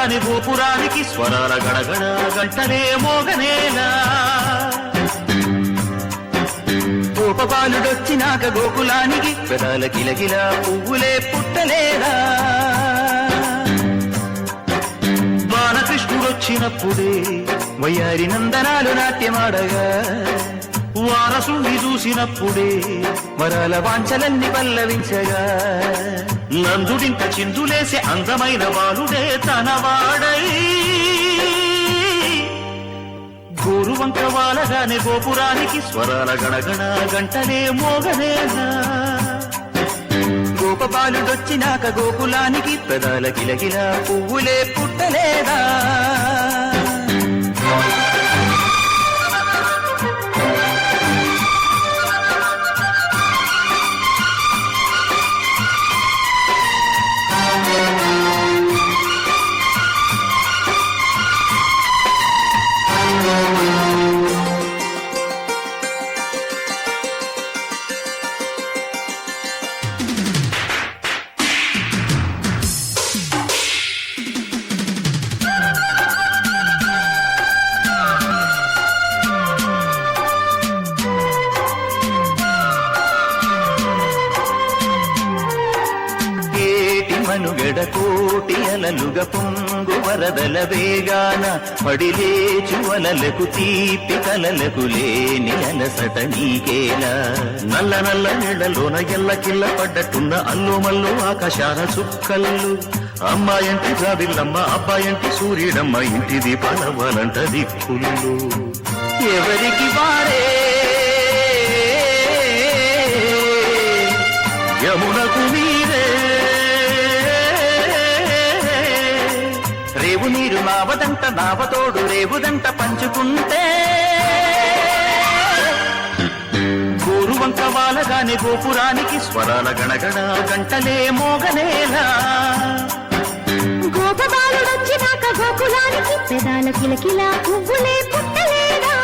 వాలగాని గోపురానికి స్వరాల గడగడ గంటనే మోగనేలా గోపబాలుడొచ్చినాక గోకులానికి పెదాల కిలకిల పువ్వులే పుట్టలేదా బాలకృష్ణుడొచ్చినప్పుడే వయ్యారి నందనాలు నాట్యమాడగా వారసుని చూసినప్పుడే వరాల వాంఛలన్నీ పల్లవించగా నందుడింత చిందులేసే అందమైన బాలుడే తనవాడై గోరువంక వాలగానే గోపురానికి స్వరాల గణగణ గంటనే మోగనేలా గోపబాలుడొచ్చినాక గోకులానికి పెదాల కిలకిల పువ్వులే పుట్టలేదా మనుగడ కోటి అలలుగ పొంగు వరదల వేగాన పడిలేచు అలలకు తీపి కలలకు లేని అలసట నీకేలా నల్ల నల్ల నీళ్లలోన ఎల్లకిల్ల పడ్డట్టున్న అల్లుమల్లు ఆకాశాన చుక్కల్లు అమ్మాయంటి జాబిల్లమ్మ అబ్బాయంటి సూర్యుడమ్మ ఇంటి దీపాలవ్వాలంట దిక్కులు ఎవరికి వారే యమునకు మీరే రేవు నీరు నావదంట నావతోడు రేవుదంట పంచుకుంటే గోరువంక వాలగానే గోపురానికి స్వరాల గణగణ గంటలే మోగనేలా గోపబాలుడొచ్చినాక గోకులానికి పెదాల కిలకిల పువ్వులే పుట్టలేదా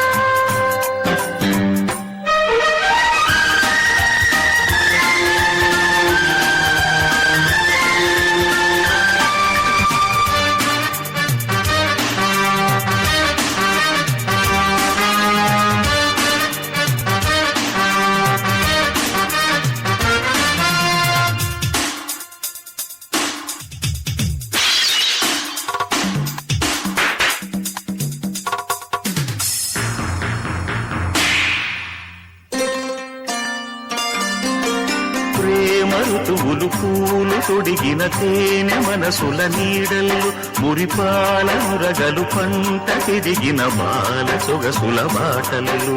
ఋతువులు పూలు తొడిగిన తేనె మనసుల నీడల్లు మురిపాల మురగలు పంట తిరిగిన బాల సొగసుల బాటలు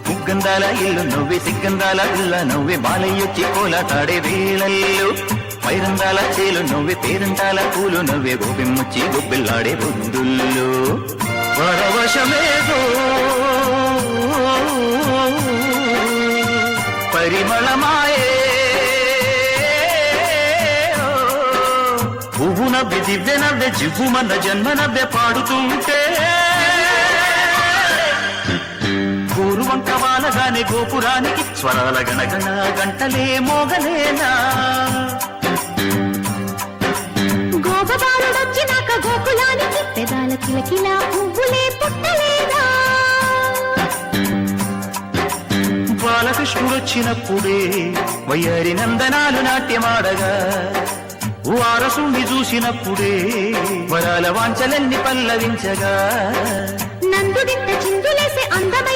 ముగ్గందాల ఇల్లు నవ్వే సిగ్గందాల ఇల్ల నవ్వే బాలయ్యొచ్చి కోలాటాడే వేళల్లో పైరందాల చేలు నవ్వే పేరంటాల పూలు నవ్వే గోపిమ్మొచ్చి గొబ్బిల్లాడే బొద్దుల్లో పరవశమేదో పరిమళమాయే పువ్వు నవ్వె దివ్య నవ్వె జివ్వుమన్న జన్మ నవ్వె పాడుతుంటే గోరువంక వాలగానే గోపురానికి స్వరాల గణగణ గంటలే మోగలేనా గోపబాలుడొచ్చినాక గోకులానికి పెదాల కిలకిల పువ్వులే పుట్టలేదా బాలకృష్ణుడొచ్చినప్పుడే వయ్యారి నందనాలు నాట్యమాడగా వారసుని చూసినప్పుడే వరాల వాంఛలన్నీ పల్లవించగా నందుడింత చిందులేసే అందమ